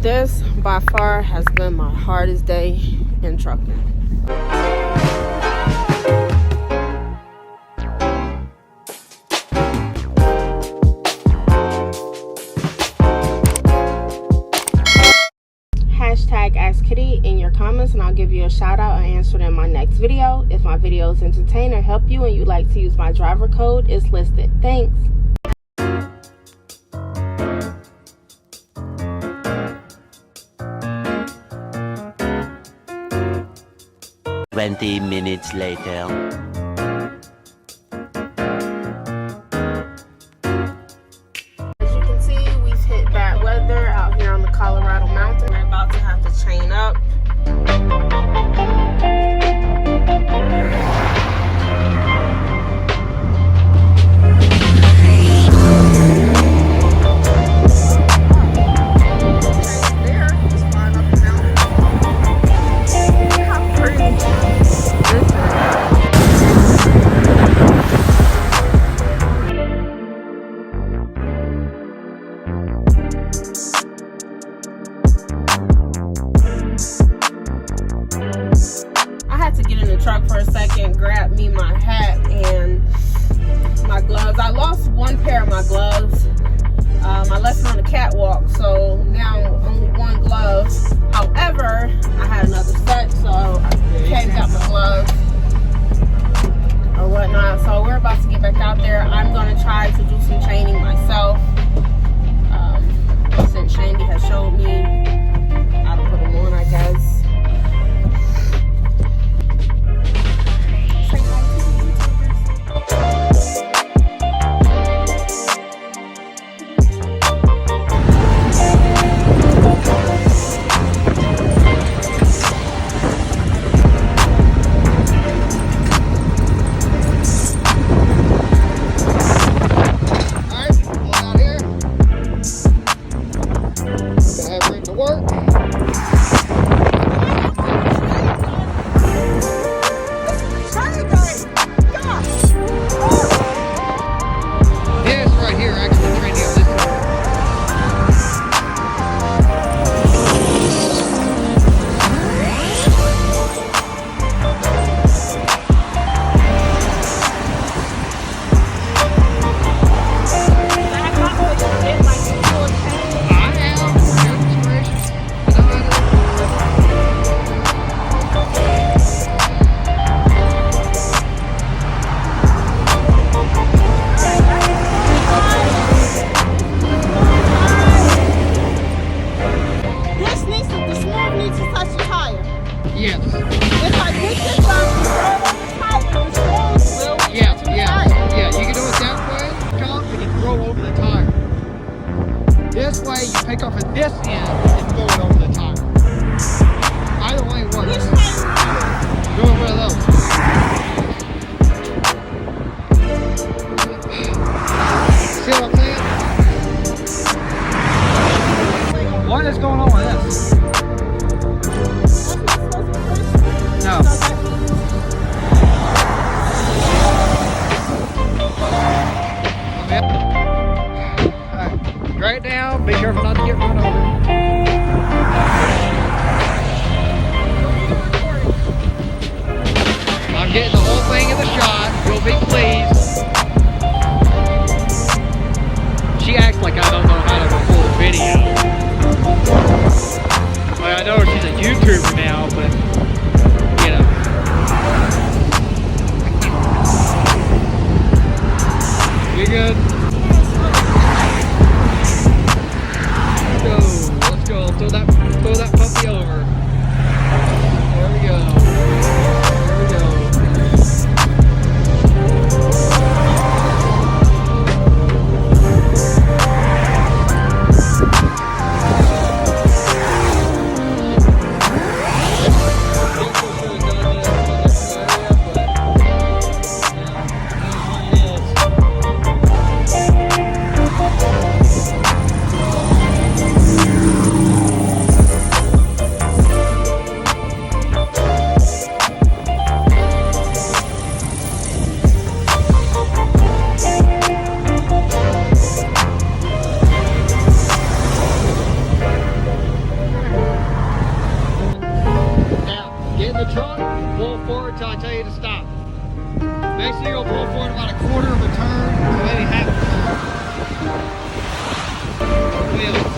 This by far has been my hardest day in trucking. Hashtag Ask Kitty in your comments and I'll give you a shout out and answer it in my next video. If my videos entertain or help you and you'd like to use my driver code, it's listed. Thanks. 20 minutes later. As you can see, we've hit bad weather out here on the Colorado mountain. We're about to have to chain up. For a second, grab me my hat and my gloves. I lost one pair of my gloves. I left them on the catwalk, so now only one glove. However, I had another set, so I came got my gloves or whatnot. So we're about to get back out there. I'm going to try to do some chaining myself. Since Shandy has showed me how to put them on, I guess. This way, you pick up at this end and throw it over the tire. Either way works. Doing one of those. See what I'm saying? What is going on with this? No. Right down, be careful not to get run over. I'm getting the whole thing in the shot, you'll be pleased. She acts like I don't know how to record a video. Well, I know she's a YouTuber now, but, you know. You good? Let's go. Throw that puppy over. There we go. There we go. Basically, you'll pull forward about a quarter of a turn, or maybe half a turn. Wheels.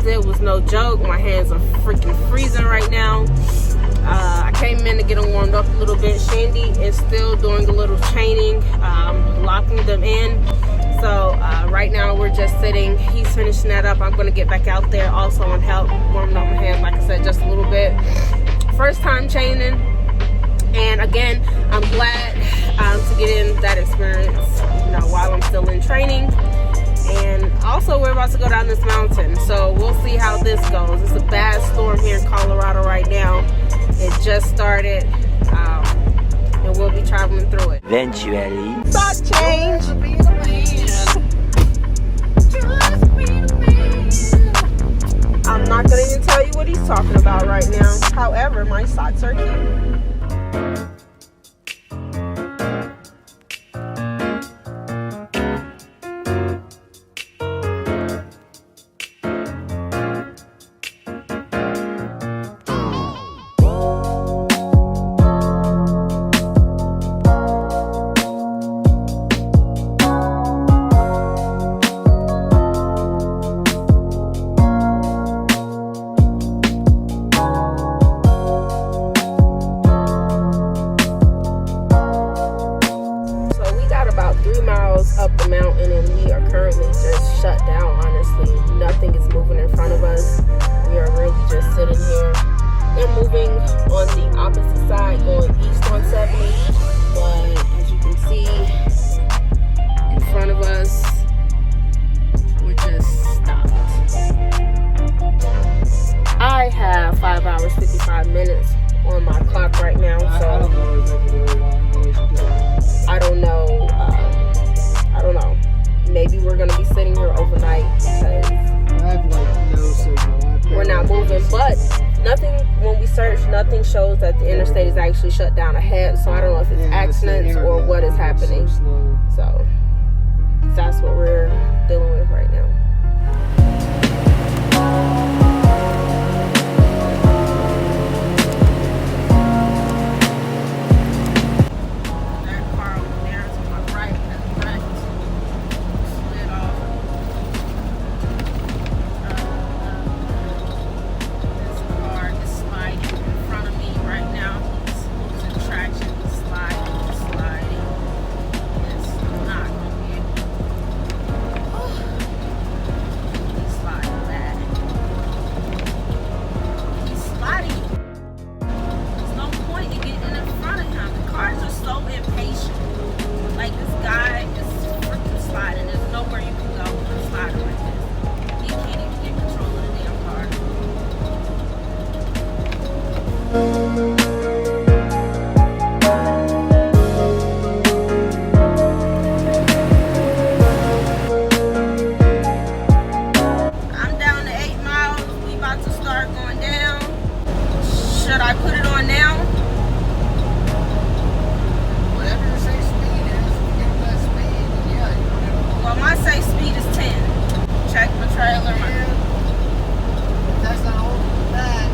It was no joke. My hands are freaking freezing right now. I came in to get them warmed up a little bit. Shandy is still doing a little chaining, locking them in. So right now we're just sitting. He's finishing that up. I'm going to get back out there also and help warming up my hands, like I said, just a little bit. First time chaining, and again, I'm glad to get in that experience, you know, while I'm still in training. And also, we're about to go down this mountain, so we'll see how this goes. It's a bad storm here in Colorado right now. It just started, and we'll be traveling through it. Eventually. Thought change. I'm not going to even tell you what he's talking about right now. However, my socks are cute. Up the mountain, and we are currently just shut down. Honestly, nothing is moving in front of us. We are really just sitting here. They're moving on the opposite side, going east on 70, but as you can see in front of us, we're just stopped. I have 5 hours 55 minutes on my clock right now, so I don't know. I don't know. Maybe we're gonna be sitting here overnight because I have like no signal. we're not moving. But nothing. When we search, nothing shows that the interstate is actually shut down ahead. So I don't know if it's accidents or what is happening. So that's what we're dealing with right now. Should I put it on now? Whatever your safe speed is, if you get that speed, yeah, you don't have Well, my safe speed is 10. Check my trailer. If that's not holding back,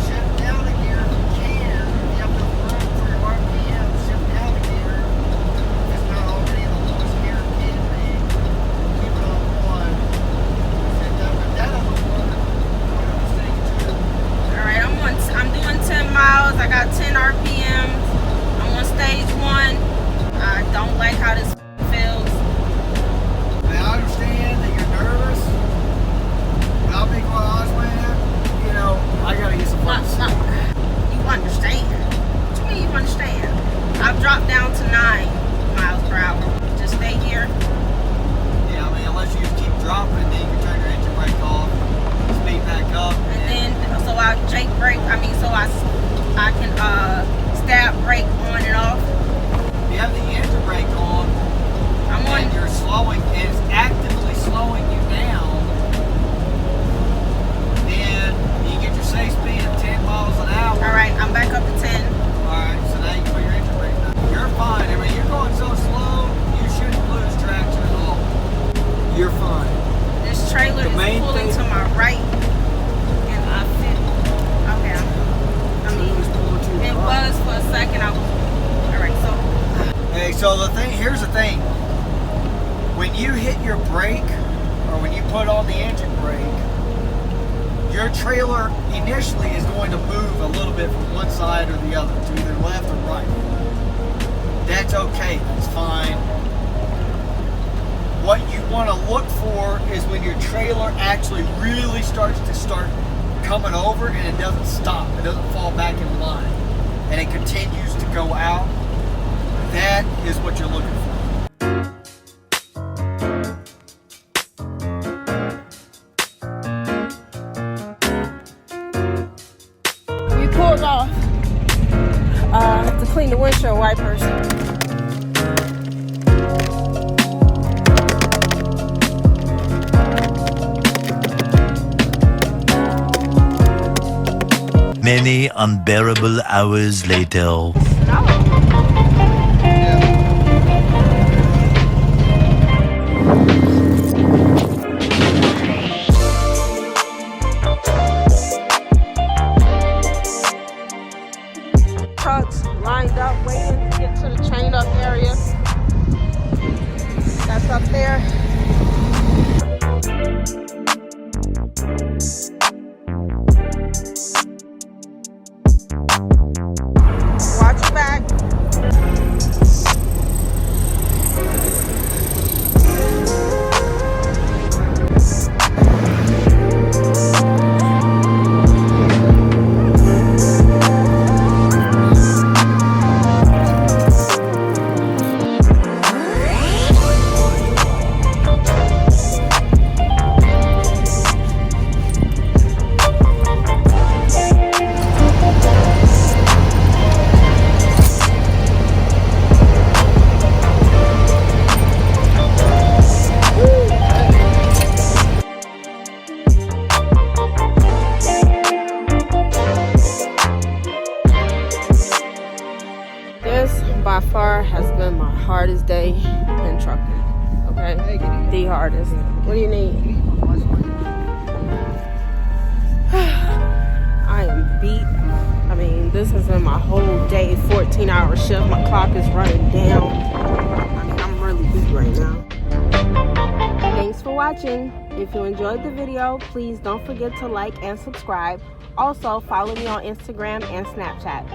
shift down a gear if you can. If you have to run for your RPM, shift down a gear. If it's not already in the lowest gear it can be. Keep it on one. Shift down, but that doesn't work. Alright, I'm on your trailer initially is going to move a little bit from one side or the other, to either left or right. That's okay, that's fine. What you want to look for is when your trailer actually really starts coming over and it doesn't stop, it doesn't fall back in line, and it continues to go out. That is what you're looking for. We pulled off to clean the windshield wipers. Many unbearable hours later. Trucks lined up waiting to get to the chain up area. That's up there. Watch your back. This by far has been my hardest day in trucking. Okay, the hardest. What do you need? I am beat. I mean, this has been my whole day, 14-hour shift. My clock is running down. I mean, I'm really beat right now. Thanks for watching. If you enjoyed the video, please don't forget to like and subscribe. Also, follow me on Instagram and Snapchat.